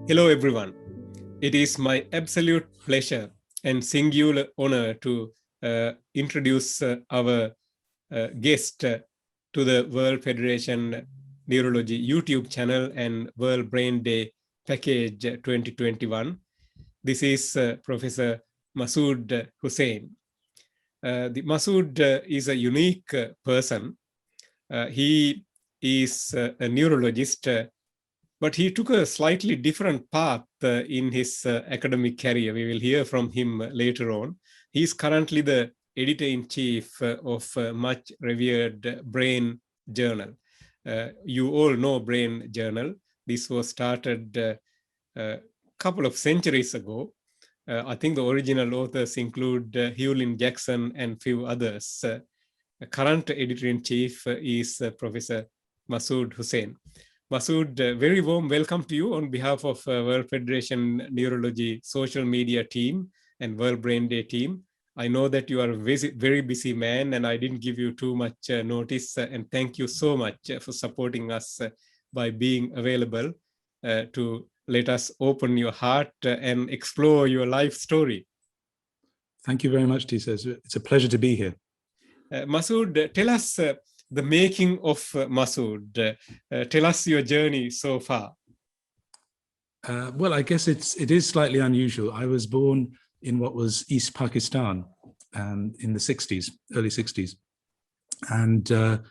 Hello, everyone. It is my absolute pleasure and singular honor to introduce our guest to the World Federation Neurology YouTube channel and World Brain Day Package 2021. This is Professor Masud Husain. The Masud is a unique person. He is a neurologist, but he took a slightly different path in his academic career. We will hear from him later on. He is currently the editor-in-chief of much revered Brain Journal. You all know Brain Journal. This was started a couple of centuries ago. I think the original authors include Hewlin Jackson and few others. Current editor-in-chief is Professor Masud Husain. Masud, very warm welcome to you on behalf of World Federation Neurology social media team and World Brain Day team. I know that you are a very busy man and I didn't give you too much notice, and thank you so much for supporting us by being available to let us open your heart and explore your life story. Thank you very much, Tisa. It's a pleasure to be here. Masud, tell us the making of Masud. Tell us your journey so far. Well, I guess it is slightly unusual. I was born in what was East Pakistan in the 60s, early 60s. And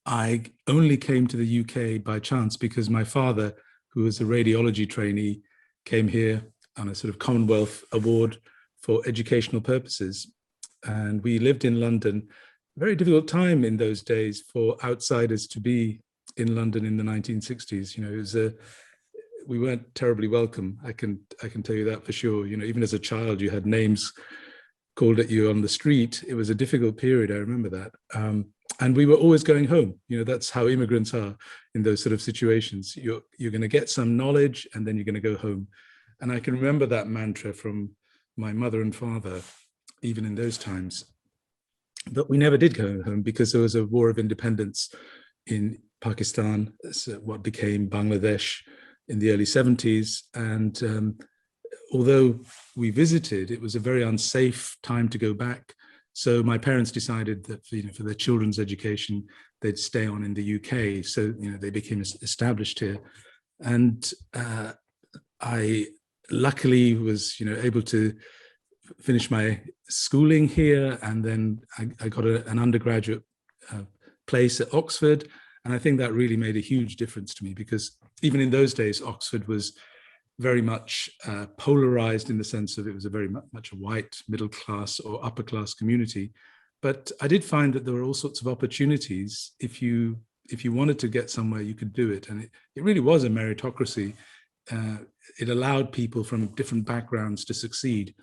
I only came to the UK by chance because my father, who was a radiology trainee, came here on a sort of Commonwealth Award for educational purposes. And we lived in London. Very difficult time in those days for outsiders to be in London in the 1960s. You know, it was we weren't terribly welcome. I can tell you that for sure. You know, even as a child, you had names called at you on the street. It was a difficult period. I remember that. And we were always going home. You know, that's how immigrants are in those sort of situations. You're going to get some knowledge and then you're going to go home. And I can remember that mantra from my mother and father, even in those times. But we never did go home because there was a war of independence in Pakistan, what became Bangladesh in the early 70s. And although we visited, it was a very unsafe time to go back. So my parents decided that for their children's education, they'd stay on in the UK. So they became established here. And I luckily was able to finish my schooling here, and then I got an undergraduate place at Oxford, and I think that really made a huge difference to me because even in those days, Oxford was very much polarized in the sense of it was a very much a white middle class or upper class community. But I did find that there were all sorts of opportunities. If you wanted to get somewhere, you could do it, and it really was a meritocracy. It allowed people from different backgrounds to succeed.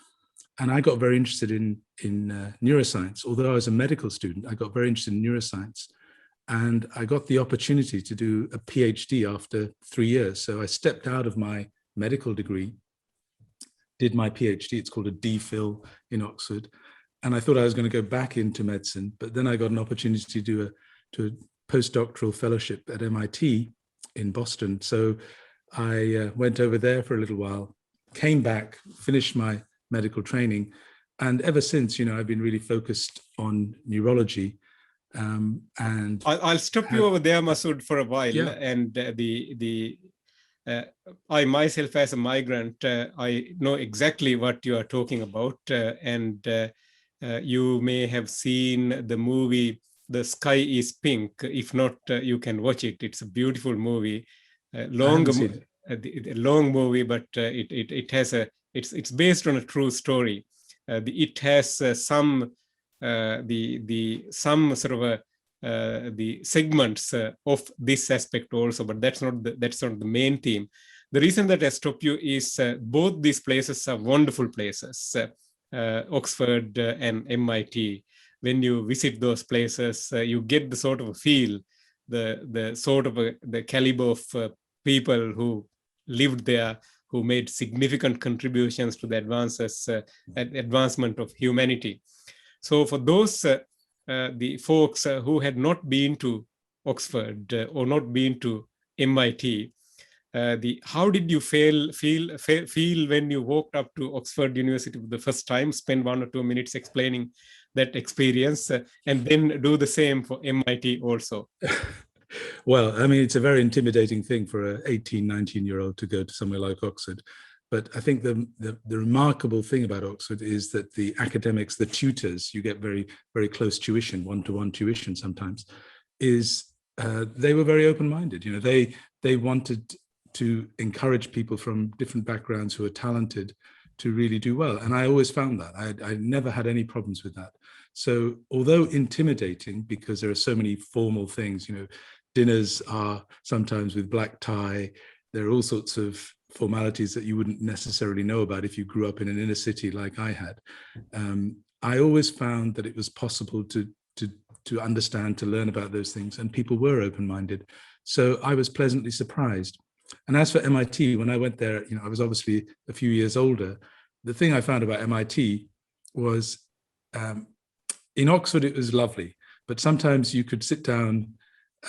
And I got very interested in neuroscience. Although I was a medical student, I got very interested in neuroscience. And I got the opportunity to do a PhD after 3 years. So I stepped out of my medical degree, did my PhD. It's called a DPhil in Oxford. And I thought I was going to go back into medicine. But then I got an opportunity to do a postdoctoral fellowship at MIT in Boston. So I went over there for a little while, came back, finished my medical training, and ever since I've been really focused on neurology. And I'll stop you over there, Masud, for a while. Yeah. And I myself, as a migrant, I know exactly what you are talking about. And you may have seen the movie "The Sky Is Pink." If not, you can watch it. It's a beautiful movie, long movie, but it has it's based on a true story. It has some sort of the segments of this aspect also, but that's not the main theme. The reason that I stop you is both these places are wonderful places, Oxford and MIT. When you visit those places, you get the sort of a feel, the sort of the caliber of people who lived there, who made significant contributions to the advancement of humanity. So for those the folks who had not been to Oxford or not been to MIT, how did you feel when you walked up to Oxford University for the first time, spend 1 or 2 minutes explaining that experience, and then do the same for MIT also? Well, I mean, it's a very intimidating thing for an 18, 19-year-old to go to somewhere like Oxford. But I think the remarkable thing about Oxford is that the academics, the tutors, you get very, very close tuition, one-to-one tuition sometimes, is they were very open-minded. You know, they wanted to encourage people from different backgrounds who are talented to really do well. And I always found that. I never had any problems with that. So although intimidating, because there are so many formal things, you know, dinners are sometimes with black tie, there are all sorts of formalities that you wouldn't necessarily know about if you grew up in an inner city like I had. I always found that it was possible to understand, to learn about those things, and people were open-minded. So I was pleasantly surprised. And as for MIT, when I went there, you know, I was obviously a few years older. The thing I found about MIT was in Oxford, it was lovely, but sometimes you could sit down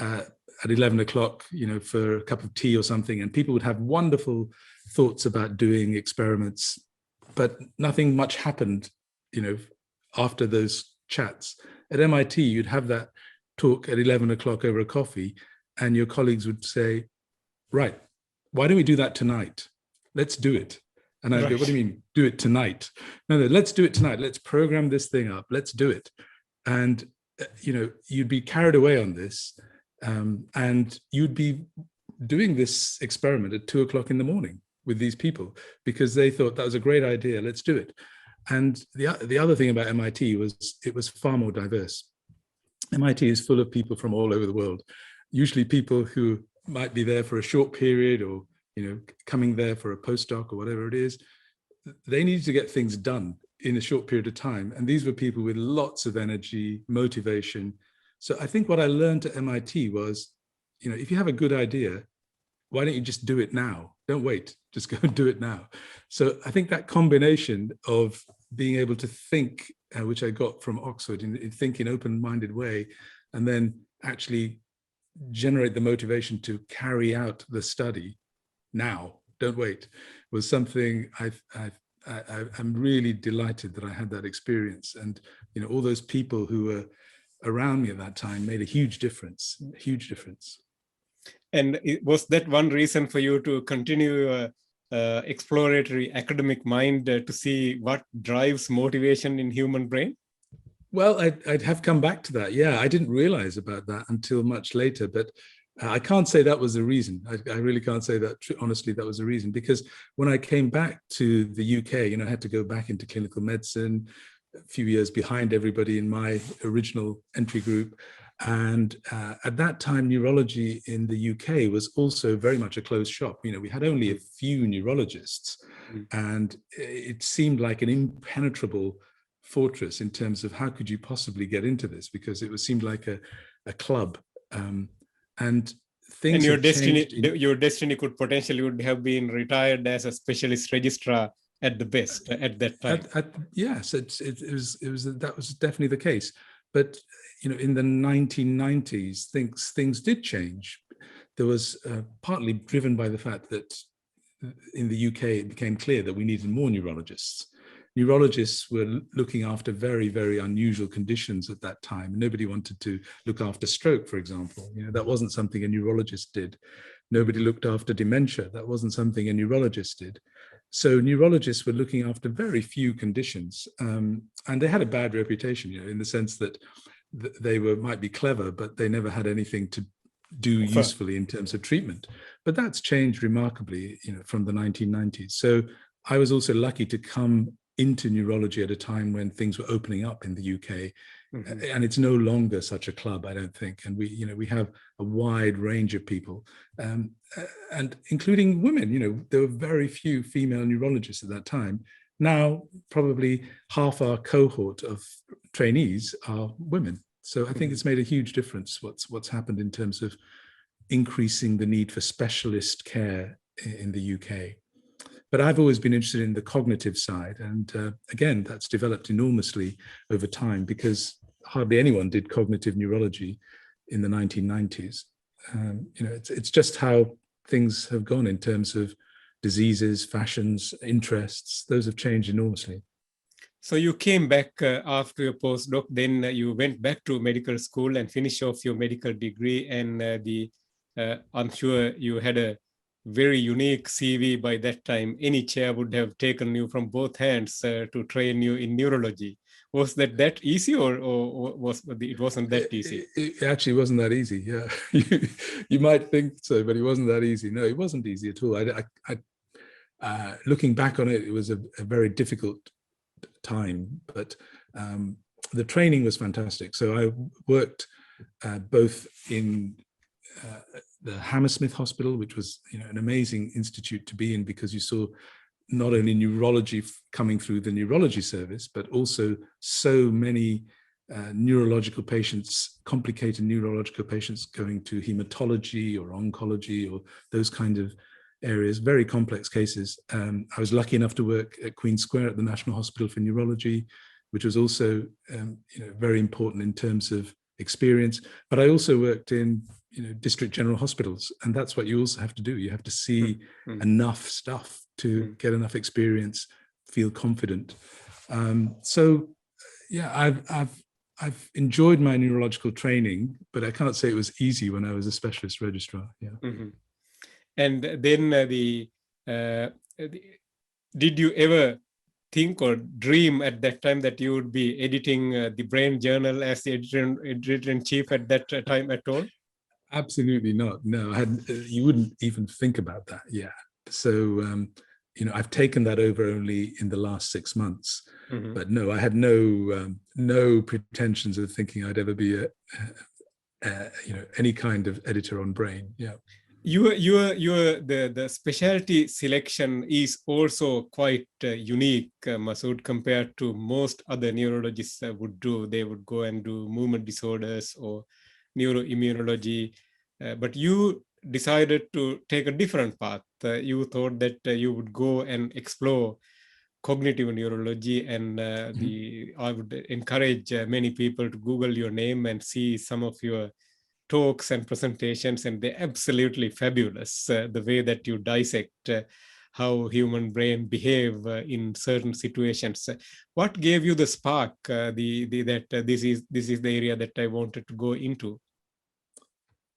at 11 o'clock, you know, for a cup of tea or something, and people would have wonderful thoughts about doing experiments, but nothing much happened, you know, after those chats. At MIT, you'd have that talk at 11 o'clock over a coffee, and your colleagues would say, right, why don't we do that tonight? Let's do it. And I'd go, what do you mean, do it tonight? No, let's do it tonight. Let's program this thing up. Let's do it. And, you know, you'd be carried away on this. And you'd be doing this experiment at 2 o'clock in the morning with these people because they thought that was a great idea. Let's do it. And the other thing about MIT was it was far more diverse. MIT is full of people from all over the world, usually people who might be there for a short period or, you know, coming there for a postdoc or whatever it is. They needed to get things done in a short period of time. And these were people with lots of energy, motivation. So I think what I learned at MIT was, you know, if you have a good idea, why don't you just do it now? Don't wait, just go and do it now. So I think that combination of being able to think, which I got from Oxford, in think in open-minded way, and then actually generate the motivation to carry out the study now, don't wait, was something I'm really delighted that I had that experience. And, you know, all those people who were around me at that time made a huge difference, And was that one reason for you to continue exploratory academic mind to see what drives motivation in human brain? Well, I'd have come back to that. Yeah, I didn't realize about that until much later, but I can't say that was the reason. I really can't say that, honestly, that was the reason, because when I came back to the UK, you know, I had to go back into clinical medicine, a few years behind everybody in my original entry group. And at that time, neurology in the UK was also very much a closed shop. You know, we had only a few neurologists, and it seemed like an impenetrable fortress in terms of how could you possibly get into this, because it seemed like a club. And things and your destiny could potentially would have been retired as a specialist registrar at the best at that time. Yes, that was definitely the case. But you know, in the 1990s, things did change. There was partly driven by the fact that in the UK it became clear that we needed more neurologists. Neurologists were looking after very, very unusual conditions at that time. Nobody wanted to look after stroke, for example. You know, that wasn't something a neurologist did. Nobody looked after dementia. That wasn't something a neurologist did. So neurologists were looking after very few conditions, and they had a bad reputation, you know, in the sense that they might be clever, but they never had anything to do usefully in terms of treatment. But that's changed remarkably, you know, from the 1990s. So I was also lucky to come into neurology at a time when things were opening up in the UK, and it's no longer such a club, I don't think. And we have a wide range of people, and including women. You know, there were very few female neurologists at that time. Now, probably half our cohort of trainees are women. So I think it's made a huge difference what's happened in terms of increasing the need for specialist care in the UK. But I've always been interested in the cognitive side. And again, that's developed enormously over time, because hardly anyone did cognitive neurology in the 1990s. It's just how things have gone in terms of diseases, fashions, interests. Those have changed enormously. So you came back after your postdoc, then you went back to medical school and finished off your medical degree. And I'm sure you had a very unique CV by that time. Any chair would have taken you from both hands to train you in neurology. Was that easy, or it wasn't that easy? It actually wasn't that easy. Yeah, you might think so, but it wasn't that easy. No, it wasn't easy at all. Looking back on it, it was a very difficult time, but the training was fantastic. So I worked both in the Hammersmith Hospital, which was an amazing institute to be in, because you saw not only neurology coming through the neurology service, but also so many neurological patients, complicated neurological patients going to hematology or oncology or those kind of areas, very complex cases. I was lucky enough to work at Queen Square at the National Hospital for Neurology, which was also very important in terms of experience. But I also worked in district general hospitals, and that's what you also have to do. You have to see enough stuff to get enough experience, feel confident. So yeah, I've enjoyed my neurological training, but I can't say it was easy when I was a specialist registrar. Yeah. Mm-hmm. And then did you ever think or dream at that time that you would be editing the Brain Journal as the editor-in-chief at that time at all? Absolutely not. No, you wouldn't even think about that. Yeah. So, I've taken that over only in the last 6 months. Mm-hmm. But no, I had no pretensions of thinking I'd ever be any kind of editor on Brain. Yeah. The specialty selection is also quite unique, Masud, compared to most other neurologists would do. They would go and do movement disorders or neuroimmunology, but you decided to take a different path. You thought that you would go and explore cognitive neurology, and I would encourage many people to Google your name and see some of your talks and presentations, and they're absolutely fabulous. The way that you dissect how human brain behave in certain situations. What gave you the spark? This is the area that I wanted to go into.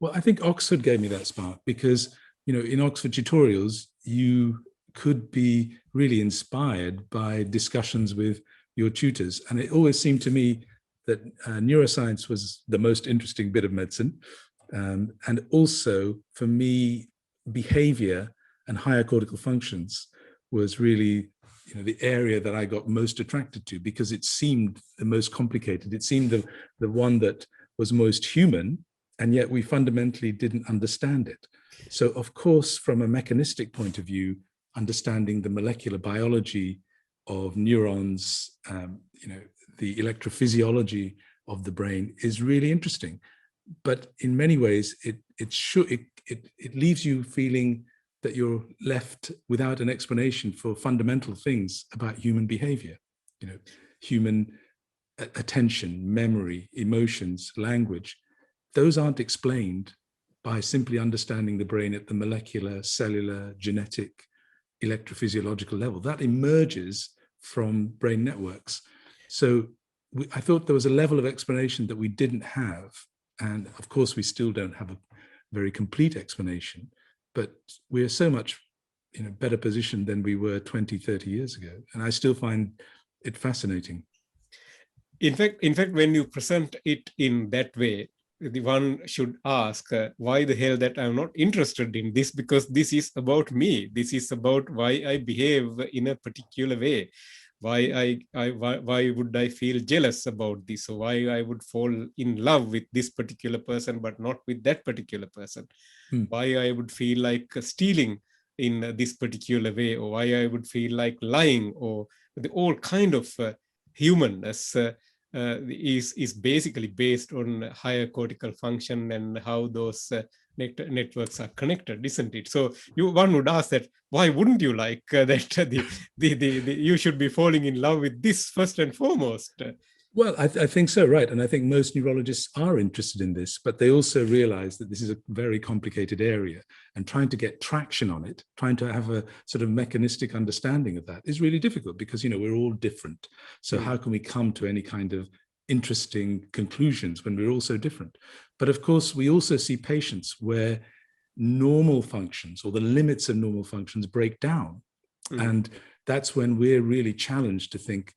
Well, I think Oxford gave me that spark because in Oxford tutorials you could be really inspired by discussions with your tutors, and it always seemed to me that neuroscience was the most interesting bit of medicine. And also, for me, behavior and higher cortical functions was really the area that I got most attracted to, because it seemed the most complicated. It seemed the one that was most human, and yet we fundamentally didn't understand it. So, of course, from a mechanistic point of view, understanding the molecular biology of neurons, the electrophysiology of the brain is really interesting, but in many ways it leaves you feeling that you're left without an explanation for fundamental things about human behavior, human attention, memory, emotions, language. Those aren't explained by simply understanding the brain at the molecular, cellular, genetic, electrophysiological level. That emerges from brain networks. So I thought there was a level of explanation that we didn't have. And of course, we still don't have a very complete explanation, but we're so much better positioned than we were 20, 30 years ago. And I still find it fascinating. In fact, when you present it in that way, the one should ask why the hell that I'm not interested in this, because this is about me. This is about why I behave in a particular way. Why would I feel jealous about this, or why I would fall in love with this particular person but not with that particular person? Why I would feel like stealing in this particular way, or why I would feel like lying, or all kind of humanness is basically based on higher cortical function and how those networks are connected, isn't it? So one would ask that, why wouldn't you like that you should be falling in love with this first and foremost? Well, I think so, right. And I think most neurologists are interested in this, but they also realize that this is a very complicated area, and trying to get traction on it, trying to have a sort of mechanistic understanding of that is really difficult because, you know, we're all different. So how can we come to any kind of interesting conclusions when we're all so different? But of course, we also see patients where normal functions or the limits of normal functions break down. And that's when we're really challenged to think,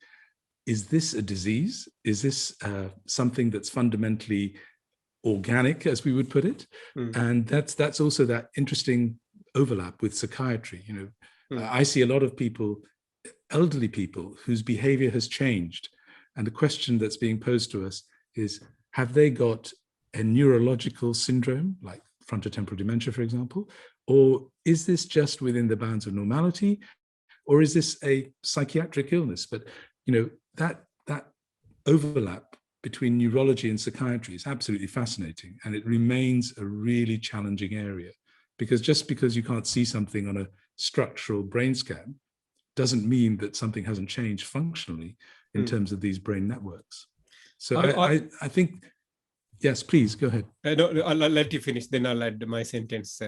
is this a disease? Is this something that's fundamentally organic, as we would put it? And that's also that interesting overlap with psychiatry. You know, I see a lot of people, elderly people, whose behavior has changed. And the question that's being posed to us is, have they got a neurological syndrome, like frontotemporal dementia, for example? Or is this just within the bounds of normality? Or is this a psychiatric illness? But, you know, that overlap between neurology and psychiatry is absolutely fascinating. And it remains a really challenging area, because just because you can't see something on a structural brain scan doesn't mean that something hasn't changed functionally in terms of these brain networks. So I think, yes, please go ahead. No, I'll let you finish, then I'll add my sentence.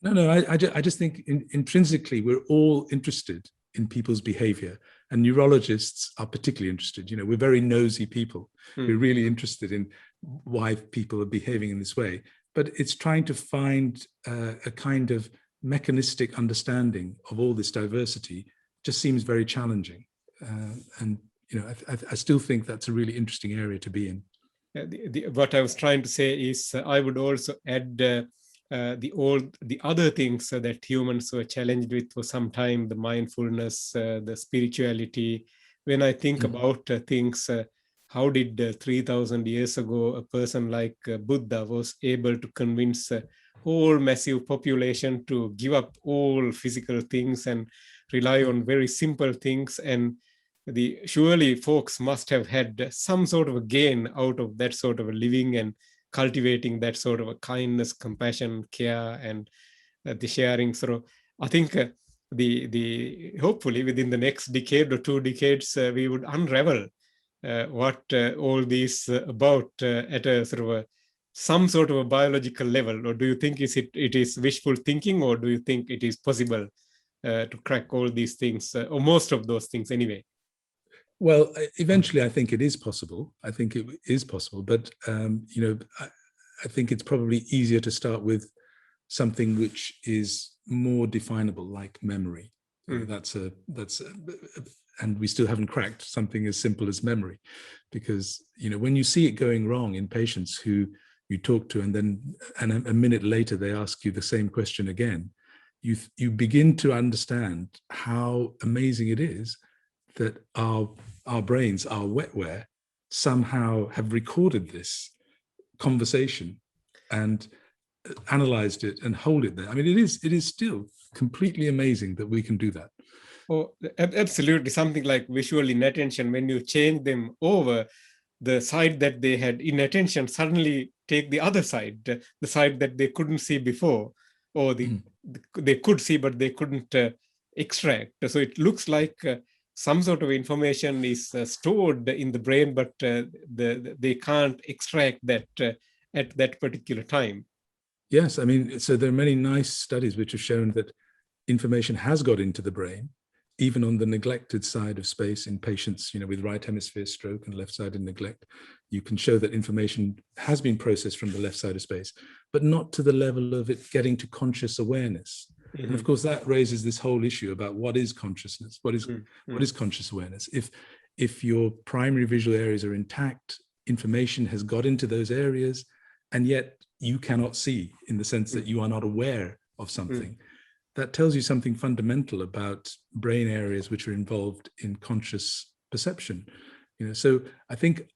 No, I just think intrinsically we're all interested in people's behavior, and neurologists are particularly interested. You know, we're very nosy people. We're really interested in why people are behaving in this way, but it's trying to find a kind of mechanistic understanding of all this diversity just seems very challenging. And, you know, I still think that's a really interesting area to be in. What I was trying to say is I would also add the other things that humans were challenged with for some time, the mindfulness, the spirituality. When I think about things, how did 3,000 years ago a person like Buddha was able to convince a whole massive population to give up all physical things and rely on very simple things? And surely folks must have had some sort of a gain out of that sort of a living and cultivating that sort of a kindness, compassion, care, and the sharing. So I think hopefully within the next decade or 2 decades, we would unravel what all these about at a sort of some sort of a biological level. Or do you think it is wishful thinking, or do you think it is possible to crack all these things, or most of those things anyway? Well, eventually, I think it is possible. I think it is possible, but you know, I think it's probably easier to start with something which is more definable, like memory. You know, and we still haven't cracked something as simple as memory, because, you know, when you see it going wrong in patients who you talk to, and then a minute later they ask you the same question again, you begin to understand how amazing it is that our brains, our wetware, somehow have recorded this conversation and analyzed it and hold it there. I mean, it is still completely amazing that we can do that. Oh, absolutely. Something like visual inattention, when you change them over, the side that they had inattention suddenly take the other side, the side that they couldn't see before, or they could see, but they couldn't extract. So it looks like some sort of information is stored in the brain, but they can't extract that at that particular time. Yes, I mean, so there are many nice studies which have shown that information has got into the brain, even on the neglected side of space in patients, you know, with right hemisphere stroke and left-sided neglect. You can show that information has been processed from the left side of space, but not to the level of it getting to conscious awareness. And of course, that raises this whole issue about what is consciousness, what is conscious awareness. If your primary visual areas are intact, information has got into those areas, and yet you cannot see, in the sense that you are not aware of something. That tells you something fundamental about brain areas which are involved in conscious perception. You know, so I think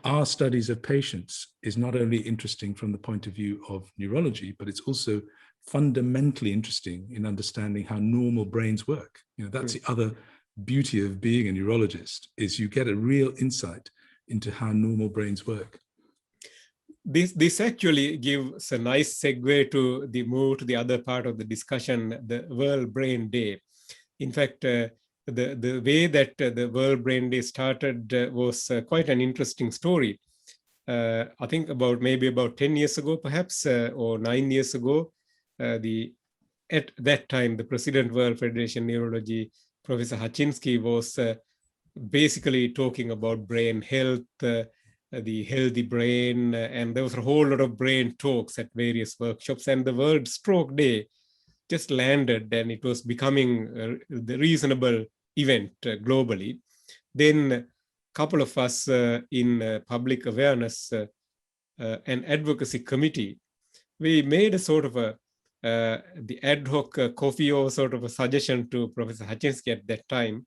our studies of patients is not only interesting from the point of view of neurology, but it's also fundamentally interesting in understanding how normal brains work. You know, that's the other beauty of being a neurologist, is you get a real insight into how normal brains work. This actually gives a nice segue to the move to the other part of the discussion, the World Brain Day. In fact, the the way that the World Brain Day started was quite an interesting story. I think maybe about 10 years ago, perhaps, or 9 years ago, at that time, the President World Federation Neurology, Professor Hachinsky, was basically talking about brain health, the healthy brain, and there was a whole lot of brain talks at various workshops, and the World Stroke Day just landed, and it was becoming the reasonable event globally. Then a couple of us in public awareness and advocacy committee, we made a sort of the ad hoc coffee or sort of a suggestion to Professor Hachinsky at that time.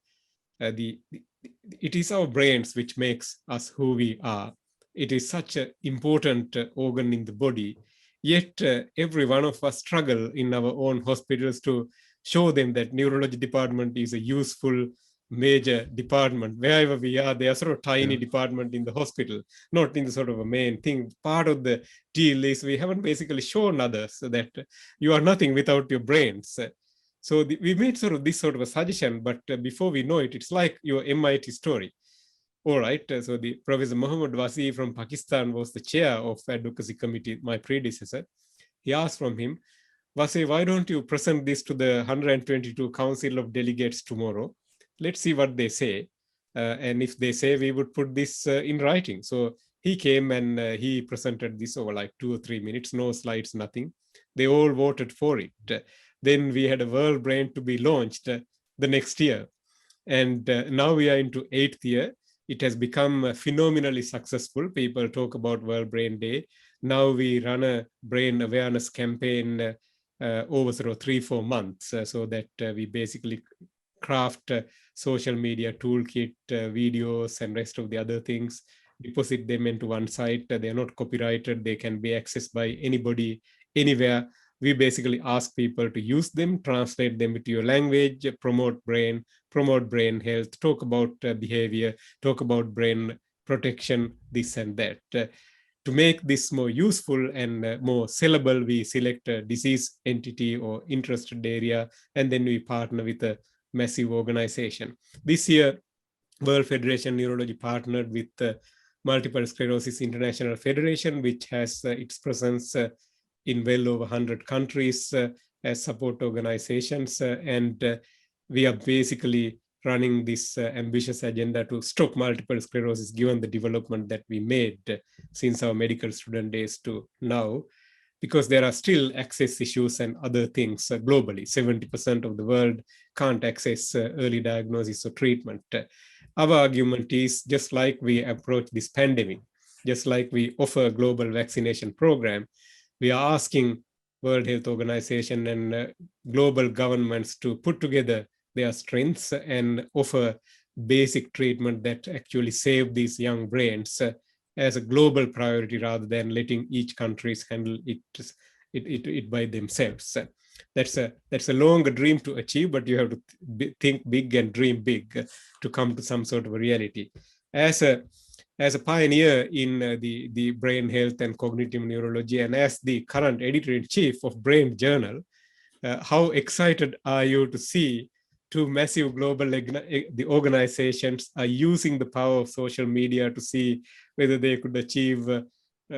It is our brains which makes us who we are. It is such an important organ in the body. Yet every one of us struggle in our own hospitals to show them that neurology department is a useful major department. Wherever we are, they are sort of tiny department in the hospital, not in the sort of a main thing. Part of the deal is we haven't basically shown others that you are nothing without your brains. So we made sort of this sort of a suggestion, but before we know it, it's like your MIT story. All right, so the Professor Muhammad Wasi from Pakistan was the chair of advocacy committee, my predecessor. He asked from him, Wasi, why don't you present this to the 122 Council of Delegates tomorrow? Let's see what they say. And if they say, we would put this in writing. So he came and he presented this over like 2 or 3 minutes, no slides, nothing. They all voted for it. Then we had a World Brain to be launched the next year. And now we are into 8th year. It has become phenomenally successful. People talk about World Brain Day. Now we run a brain awareness campaign over sort of 3-4 months so that we basically craft social media toolkit, videos, and rest of the other things, deposit them into one site. They're not copyrighted. They can be accessed by anybody, anywhere. We basically ask people to use them, translate them into your language, promote brain health, talk about behavior, talk about brain protection, this and that. To make this more useful and more sellable, we select a disease entity or interested area, and then we partner with a massive organization. This year, World Federation Neurology partnered with Multiple Sclerosis International Federation, which has its presence in well over 100 countries as support organizations. And we are basically running this ambitious agenda to stop multiple sclerosis, given the development that we made since our medical student days to now, because there are still access issues and other things globally. 70% of the world can't access early diagnosis or treatment. Our argument is, just like we approach this pandemic, just like we offer a global vaccination program, we are asking World Health Organization and global governments to put together their strengths and offer basic treatment that actually save these young brains as a global priority, rather than letting each country handle it by themselves. That's a longer dream to achieve, but you have to think big and dream big to come to some sort of a reality. As a pioneer in the brain health and cognitive neurology, and as the current editor-in-chief of Brain Journal, how excited are you to see two massive global the organizations are using the power of social media to see whether they could achieve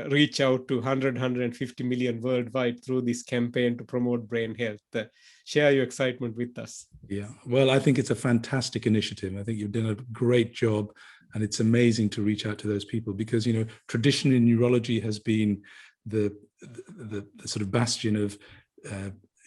reach out to 150 million worldwide through this campaign to promote brain health. Share your excitement with us. Yeah, well, I think it's a fantastic initiative. I think you've done a great job, and it's amazing to reach out to those people, because, you know, traditionally neurology has been the sort of bastion of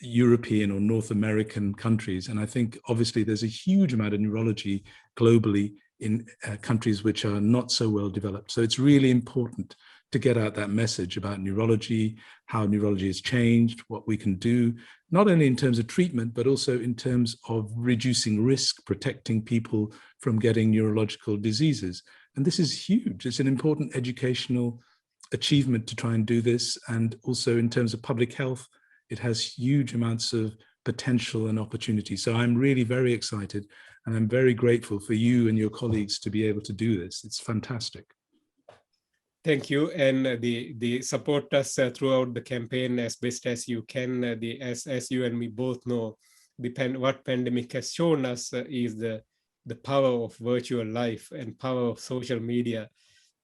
European or North American countries. And I think obviously there's a huge amount of neurology globally in countries which are not so well developed. So it's really important to get out that message about neurology, how neurology has changed, what we can do, not only in terms of treatment, but also in terms of reducing risk, protecting people from getting neurological diseases. And this is huge. It's an important educational achievement to try and do this. And also in terms of public health, it has huge amounts of potential and opportunity. So I'm really very excited, and I'm very grateful for you and your colleagues to be able to do this. It's fantastic. Thank you, and the support us throughout the campaign as best as you can. As you and me both know, what pandemic has shown us is the power of virtual life and power of social media.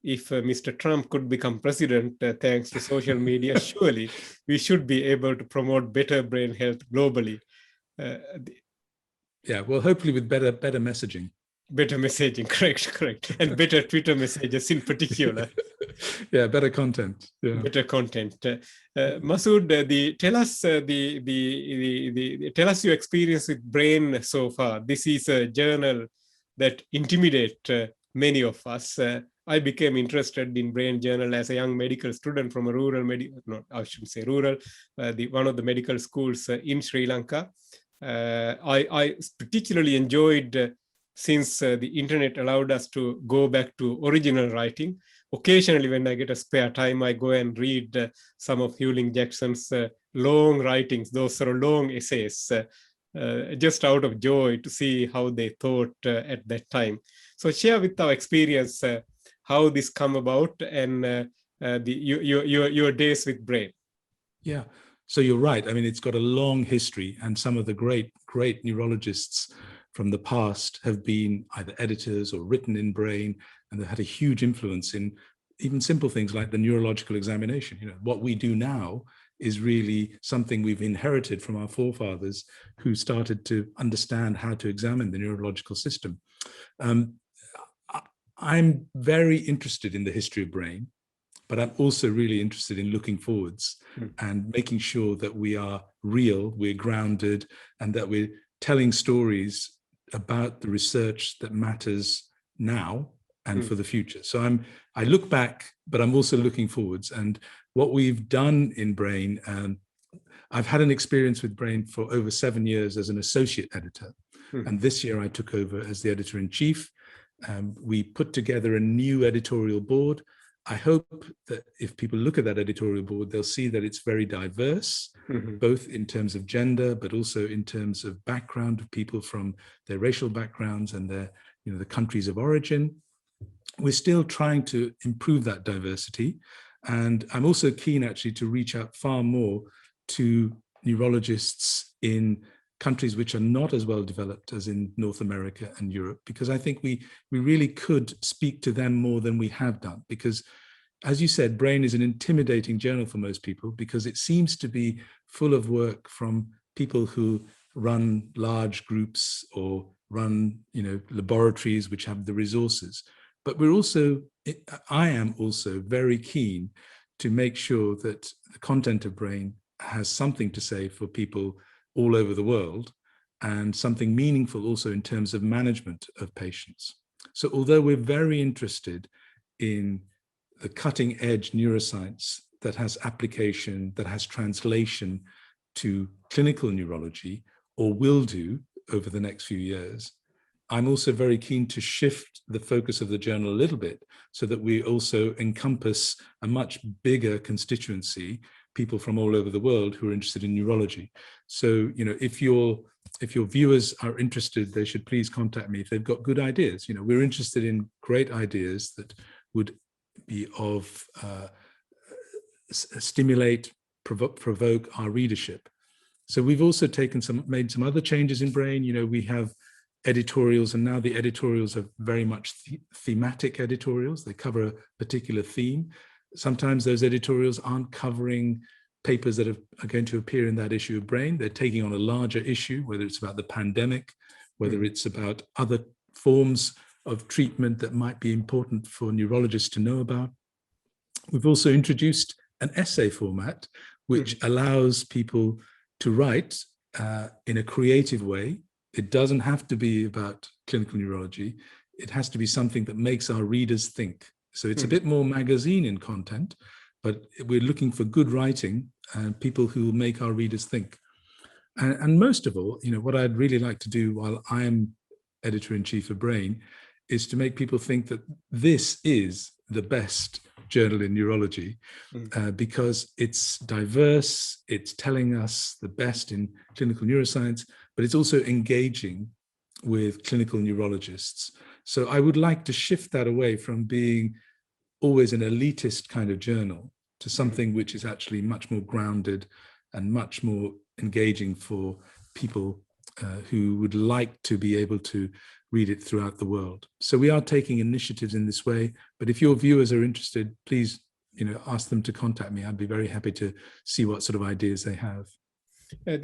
If Mr. Trump could become president thanks to social media, surely we should be able to promote better brain health globally. Yeah, well, hopefully with better messaging. Better messaging, correct. And better Twitter messages in particular. Yeah, better content. Yeah. Better content. Masood, tell us your experience with Brain so far. This is a journal that intimidates many of us. I became interested in Brain Journal as a young medical student from a rural one of the medical schools in Sri Lanka. I particularly enjoyed since the internet allowed us to go back to original writing. Occasionally, when I get a spare time, I go and read some of Hewling Jackson's long writings, those sort of long essays, just out of joy to see how they thought at that time. So share with our experience how this come about and your days with Brain. Yeah, so you're right. I mean, it's got a long history, and some of the great neurologists from the past have been either editors or written in Brain, and they had a huge influence in even simple things like the neurological examination. You know, what we do now is really something we've inherited from our forefathers who started to understand how to examine the neurological system. I'm very interested in the history of Brain, but I'm also really interested in looking forwards and making sure that we are real, we're grounded, and that we're telling stories about the research that matters now and for the future. So I look back, but I'm also looking forwards. And what we've done in Brain, I've had an experience with Brain for over 7 years as an associate editor. And this year I took over as the editor-in-chief. We put together a new editorial board. I hope that if people look at that editorial board, they'll see that it's very diverse, both in terms of gender, but also in terms of background of people from their racial backgrounds and their, the countries of origin. We're still trying to improve that diversity. And I'm also keen actually to reach out far more to neurologists in countries which are not as well developed as in North America and Europe, because I think we really could speak to them more than we have done. Because, as you said, Brain is an intimidating journal for most people because it seems to be full of work from people who run large groups or run, laboratories which have the resources. But I am also very keen to make sure that the content of Brain has something to say for people all over the world, and something meaningful also in terms of management of patients. So although we're very interested in the cutting edge neuroscience that has application, that has translation to clinical neurology, or will do over the next few years, I'm also very keen to shift the focus of the journal a little bit so that we also encompass a much bigger constituency, people from all over the world who are interested in neurology. So, if your viewers are interested, they should please contact me if they've got good ideas. We're interested in great ideas that would be of stimulate, provoke our readership. So we've also made some other changes in Brain. We have editorials, and now the editorials are very much thematic editorials. They cover a particular theme. Sometimes those editorials aren't covering papers that are going to appear in that issue of Brain. They're taking on a larger issue, whether it's about the pandemic, whether it's about other forms of treatment that might be important for neurologists to know about. We've also introduced an essay format, which allows people to write in a creative way. It doesn't have to be about clinical neurology. It has to be something that makes our readers think. So it's a bit more magazine in content, but we're looking for good writing and people who will make our readers think. And most of all, what I'd really like to do while I'm editor-in-chief of Brain is to make people think that this is the best journal in neurology because it's diverse, it's telling us the best in clinical neuroscience, but it's also engaging with clinical neurologists. So I would like to shift that away from being always an elitist kind of journal to something which is actually much more grounded and much more engaging for people who would like to be able to read it throughout the world. So we are taking initiatives in this way. But if your viewers are interested, please, ask them to contact me. I'd be very happy to see what sort of ideas they have.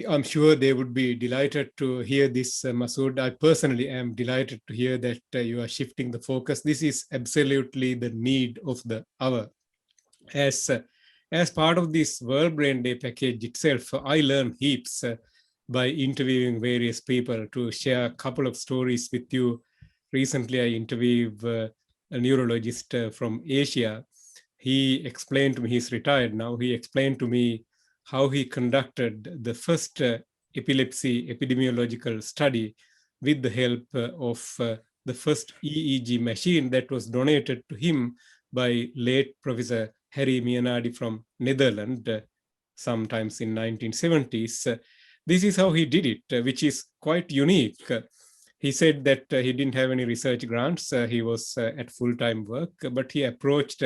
I'm sure they would be delighted to hear this, Masood. I personally am delighted to hear that you are shifting the focus. This is absolutely the need of the hour. As part of this World Brain Day package itself, I learned heaps by interviewing various people. To share a couple of stories with you, recently I interviewed a neurologist from Asia. He explained to me, he's retired now, he explained to me how he conducted the first epilepsy epidemiological study with the help of the first EEG machine that was donated to him by late Professor Harry Mianardi from Netherlands, sometimes in 1970s. This is how he did it, which is quite unique. He said that he didn't have any research grants. He was at full-time work, but he approached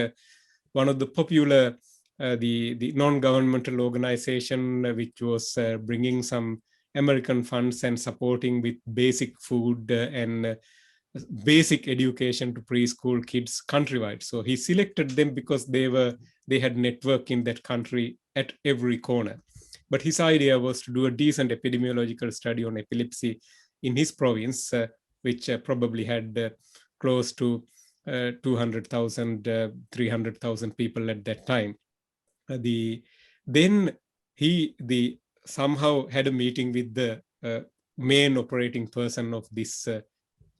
one of the popular, the non-governmental organization, which was bringing some American funds and supporting with basic food and basic education to preschool kids countrywide. So he selected them because they had network in that country at every corner. But his idea was to do a decent epidemiological study on epilepsy in his province, which probably had close to 200,000, 300,000 people at that time. Then he somehow had a meeting with the main operating person of this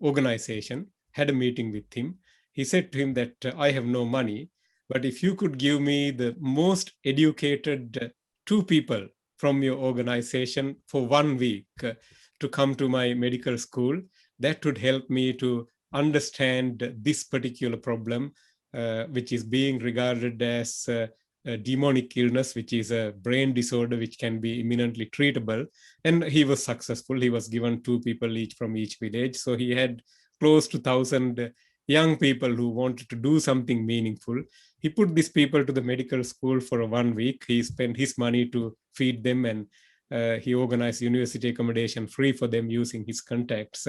organization, had a meeting with him. He said to him that I have no money, but if you could give me the most educated 2 people from your organization for 1 week to come to my medical school, that would help me to understand this particular problem, which is being regarded as a demonic illness, which is a brain disorder which can be imminently treatable. And he was successful. He was given 2 people each from each village. So he had close to 1,000 young people who wanted to do something meaningful. He put these people to the medical school for 1 week. He spent his money to feed them, and he organized university accommodation free for them using his contacts.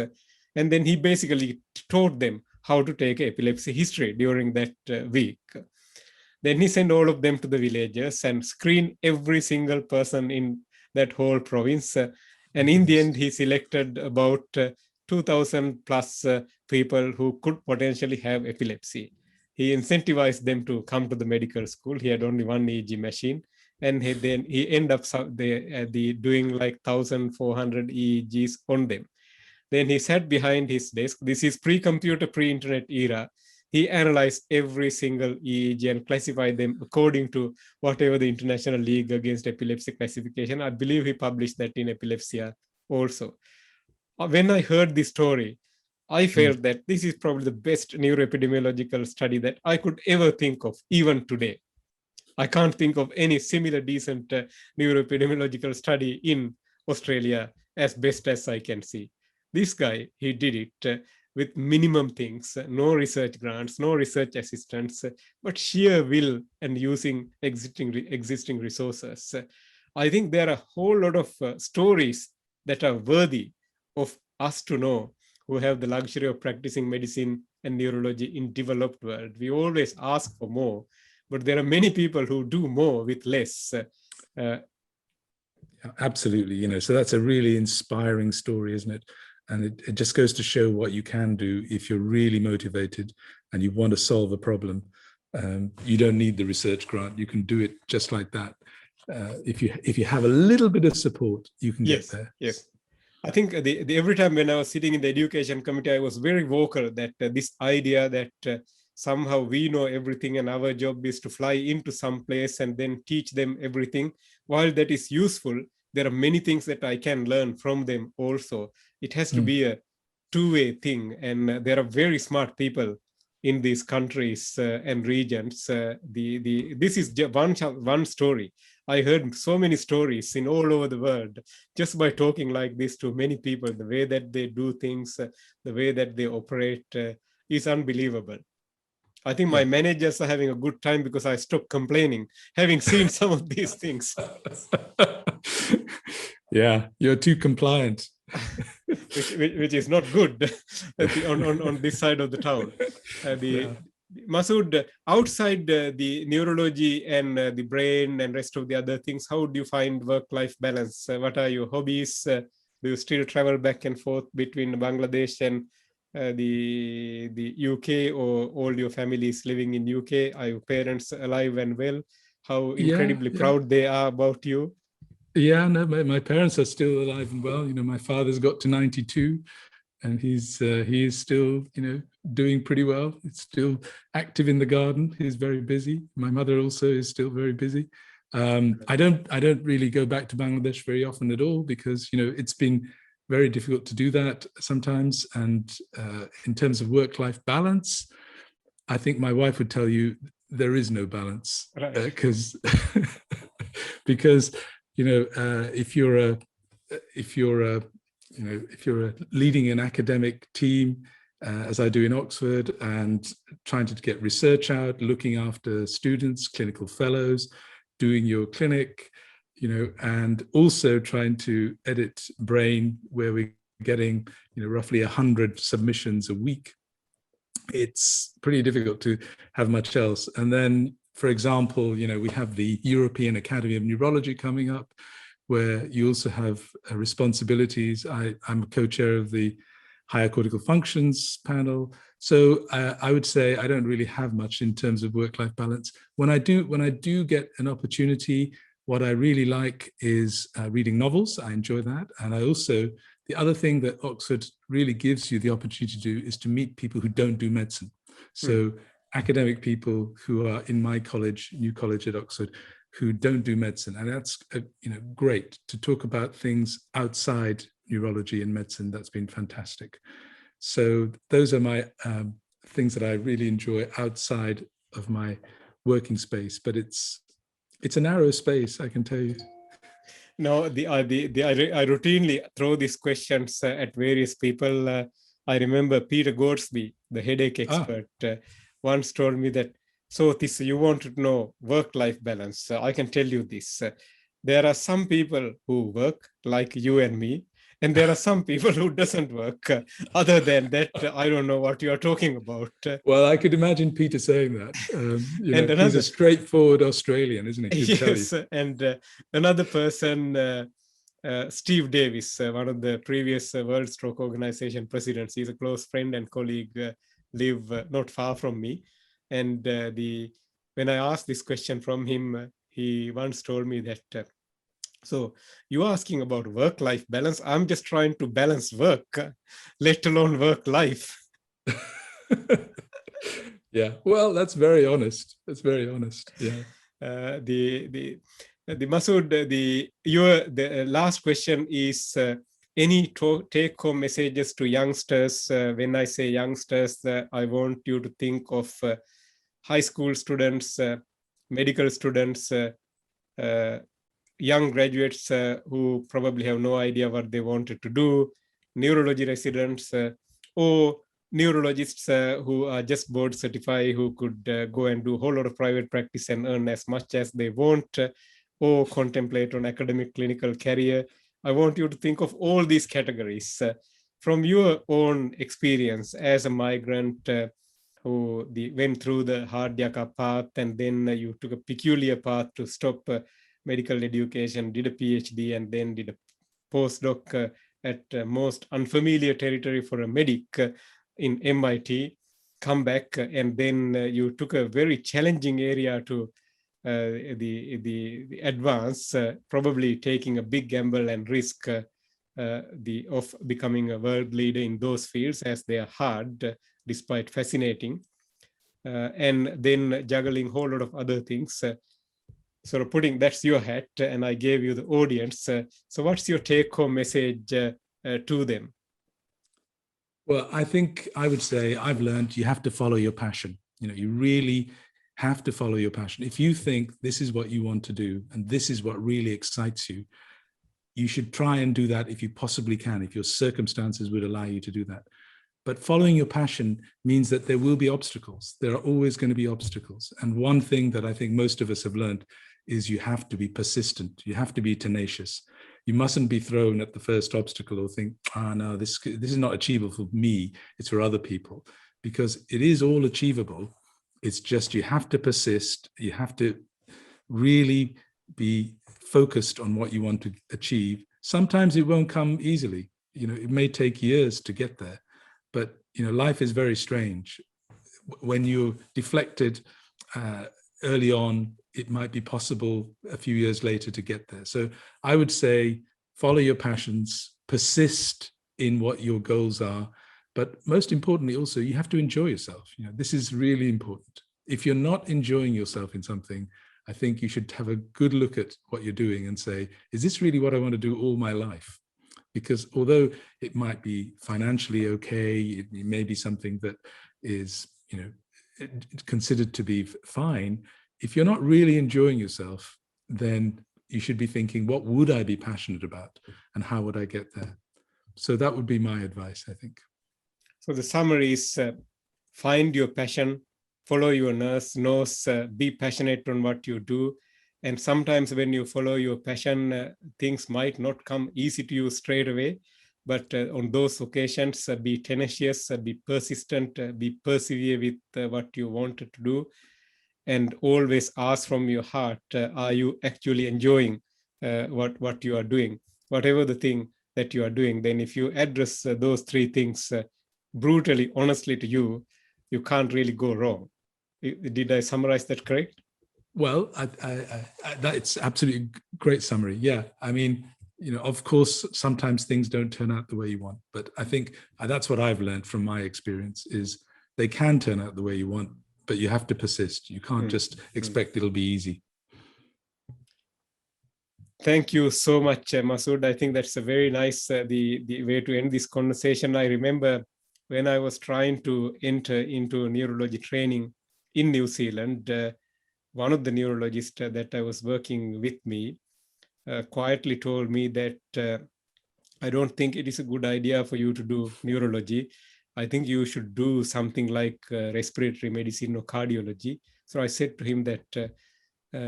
And then he basically taught them how to take epilepsy history during that week. Then he sent all of them to the villages and screened every single person in that whole province. And in the end, he selected about 2,000 plus people who could potentially have epilepsy. He incentivized them to come to the medical school. He had only 1 EEG machine. And then he ended up doing like 1,400 EEGs on them. Then he sat behind his desk. This is pre-computer, pre-internet era. He analyzed every single EEG and classified them according to whatever the International League Against Epilepsy classification. I believe he published that in Epilepsia also. When I heard this story, I felt that this is probably the best neuroepidemiological study that I could ever think of, even today. I can't think of any similar decent neuroepidemiological study in Australia as best as I can see. This guy, he did it with minimum things, no research grants, no research assistants, but sheer will and using existing resources. I think there are a whole lot of stories that are worthy of us to know, who have the luxury of practicing medicine and neurology in developed world. We always ask for more, but there are many people who do more with less. Absolutely, so that's a really inspiring story, isn't it? And it just goes to show what you can do if you're really motivated and you want to solve a problem. You don't need the research grant. You can do it just like that. If you have a little bit of support, you can get there. Yes. I think every time when I was sitting in the education committee, I was very vocal that this idea that somehow we know everything and our job is to fly into some place and then teach them everything. While that is useful, there are many things that I can learn from them also. It has to be a two-way thing, and there are very smart people in these countries and regions. This is one story. I heard so many stories in all over the world just by talking like this to many people. The way that they do things, the way that they operate is unbelievable. I think my managers are having a good time because I stopped complaining, having seen some of these things. Yeah, you're too compliant. which is not good on this side of the town. Masud, outside the neurology and the brain and rest of the other things, how do you find work-life balance? What are your hobbies? Do you still travel back and forth between Bangladesh and the UK, or all your family is living in UK? Are your parents alive and well? How incredibly proud they are about you. Yeah, no, my parents are still alive and well. You know, my father's got to 92, and he is still, you know, doing pretty well. He's still active in the garden. He's very busy. My mother also is still very busy. I don't really go back to Bangladesh very often at all, because, you know, it's been very difficult to do that sometimes. And in terms of work-life balance, I think my wife would tell you there is no balance, because because you know, if you're leading an academic team, as I do in Oxford, and trying to get research out, looking after students, clinical fellows, doing your clinic, you know, and also trying to edit Brain, where we're getting, you know, roughly 100 submissions a week, it's pretty difficult to have much else. And then, for example, you know, we have the European Academy of Neurology coming up, where you also have responsibilities. I'm a co-chair of the higher cortical functions panel. So I would say I don't really have much in terms of work-life balance. When I do get an opportunity, what I really like is reading novels. I enjoy that. And I also, the other thing that Oxford really gives you the opportunity to do is to meet people who don't do medicine. So academic people who are in my college, New College at Oxford, who don't do medicine. And that's, you know, great to talk about things outside neurology and medicine. That's been fantastic. So those are my things that I really enjoy outside of my working space, but it's a narrow space, I can tell you. No, I routinely throw these questions at various people. I remember Peter Gorsby, the headache expert, once told me that, so this, you want to know work-life balance. I can tell you this. There are some people who work like you and me, and there are some people who doesn't work. Other than that, I don't know what you are talking about. Well, I could imagine Peter saying that. You know, he's a straightforward Australian, isn't he? Yes, and another person, Steve Davis, one of the previous World Stroke Organization presidents, he's a close friend and colleague, live not far from me. And when I asked this question from him, he once told me that, so you're asking about work-life balance. I'm just trying to balance work, let alone work-life. Yeah, well, that's very honest. That's very honest. Yeah. The Masud, the last question is any take-home messages to youngsters. When I say youngsters, I want you to think of high school students, medical students, young graduates who probably have no idea what they wanted to do, neurology residents, or neurologists who are just board certified, who could go and do a whole lot of private practice and earn as much as they want, or contemplate on academic clinical career. I want you to think of all these categories from your own experience as a migrant who went through the hard Yakka path, and then you took a peculiar path to stop medical education, did a PhD, and then did a postdoc at most unfamiliar territory for a medic in MIT, come back, and then you took a very challenging area to the advance, probably taking a big gamble and risk of becoming a world leader in those fields, as they are hard, despite fascinating, and then juggling a whole lot of other things. Sort of putting, that's your hat, and I gave you the audience. So what's your take-home message to them? Well, I think I would say I've learned you have to follow your passion. You know, you really have to follow your passion. If you think this is what you want to do and this is what really excites you, you should try and do that if you possibly can, if your circumstances would allow you to do that. But following your passion means that there will be obstacles. There are always going to be obstacles. And one thing that I think most of us have learned is you have to be persistent. You have to be tenacious. you mustn't be thrown at the first obstacle or think, no, this is not achievable for me, it's for other people, because it is all achievable. It's just you have to persist, you have to really be focused on what you want to achieve. Sometimes it won't come easily, it may take years to get there, but life is very strange. When you're deflected early on, it might be possible a few years later to get there. So I would say follow your passions, persist in what your goals are, but most importantly also, you have to enjoy yourself. This is really important. If you're not enjoying yourself in something, I think you should have a good look at what you're doing and say, is this really what I want to do all my life? Because although it might be financially okay, it may be something that is, considered to be fine. If you're not really enjoying yourself, then you should be thinking, what would I be passionate about and how would I get there? So that would be my advice, I think. So the summary is find your passion, follow your nose, be passionate on what you do. And sometimes when you follow your passion, things might not come easy to you straight away. But on those occasions, be tenacious, be persistent, be persevere with what you wanted to do. And always ask from your heart, are you actually enjoying what you are doing? Whatever the thing that you are doing, then if you address those three things brutally, honestly to you, you can't really go wrong. Did I summarize that correct? Well, that's absolutely great summary. Yeah, I mean, of course, sometimes things don't turn out the way you want, but I think that's what I've learned from my experience is they can turn out the way you want, but you have to persist. You can't just expect it'll be easy. Thank you so much, Masud. I think that's a very nice the way to end this conversation. I remember when I was trying to enter into neurology training in New Zealand, one of the neurologists that I was working with me quietly told me that I don't think it is a good idea for you to do neurology. I think you should do something like respiratory medicine or cardiology. So I said to him that,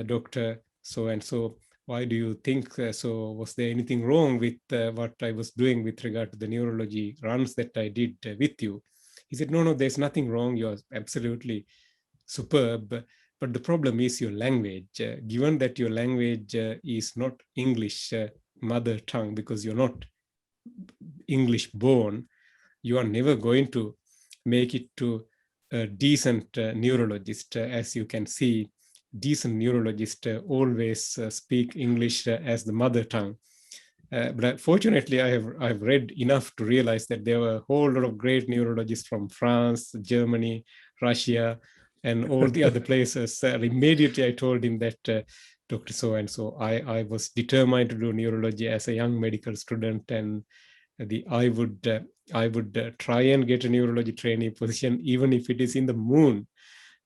Dr. So-and-so, why do you think so? Was there anything wrong with what I was doing with regard to the neurology runs that I did with you? He said, no, there's nothing wrong. You're absolutely superb. But the problem is your language. Given that your language is not English mother tongue, because you're not English born, you are never going to make it to a decent neurologist. As you can see, decent neurologists always speak English as the mother tongue. But fortunately, I've read enough to realize that there were a whole lot of great neurologists from France, Germany, Russia, and all the other places. Immediately, I told him that, Dr. So-and-so, I was determined to do neurology as a young medical student, and I would try and get a neurology trainee position, even if it is in the moon.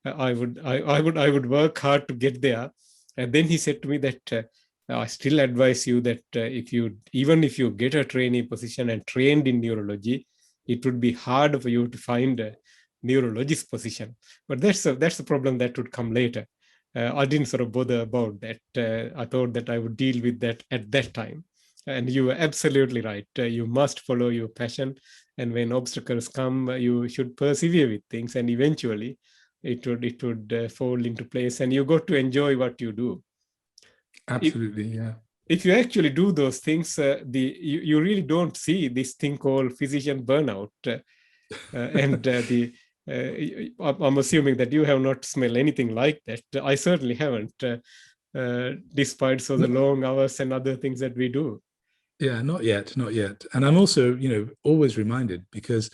I would work hard to get there. And then he said to me that I still advise you that even if you get a trainee position and trained in neurology, it would be hard for you to find a neurologist position. But that's a problem that would come later. I didn't sort of bother about that. I thought that I would deal with that at that time. And you were absolutely right. You must follow your passion. And when obstacles come, you should persevere with things. And eventually, it would fall into place. And you got to enjoy what you do. Absolutely, yeah. If you actually do those things, you really don't see this thing called physician burnout. I'm assuming that you have not smelled anything like that. I certainly haven't, despite the long hours and other things that we do. Yeah, not yet. And I'm also, always reminded, because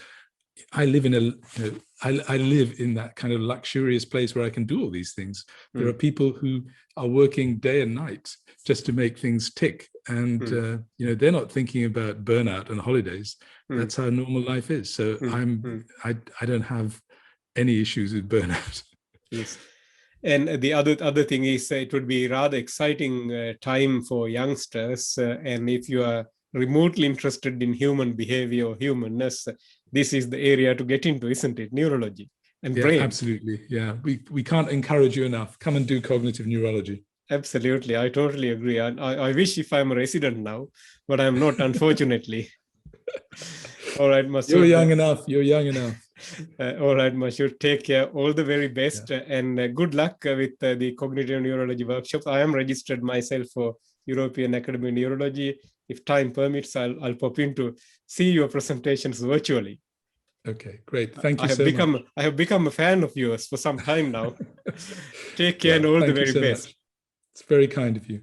I live in I live in that kind of luxurious place where I can do all these things. There are people who are working day and night just to make things tick, and they're not thinking about burnout and holidays. That's how normal life is. So I don't have any issues with burnout. Yes. And the other thing is it would be rather exciting time for youngsters. And if you are remotely interested in human behavior or humanness, this is the area to get into, isn't it? Neurology and brain. Absolutely. Yeah. We can't encourage you enough. Come and do cognitive neurology. Absolutely. I totally agree. I wish if I'm a resident now, but I'm not, unfortunately. All right, Masud. You're young enough. You're young enough. All right, Masud. Take care. All the very best, Yeah. and good luck with the cognitive neurology workshops. I am registered myself for European Academy of Neurology. If time permits, I'll pop in to see your presentations virtually. Okay, great. Thank you so much. I have become a fan of yours for some time now. Take care, Well, and all the thank you very so best. much. It's very kind of you.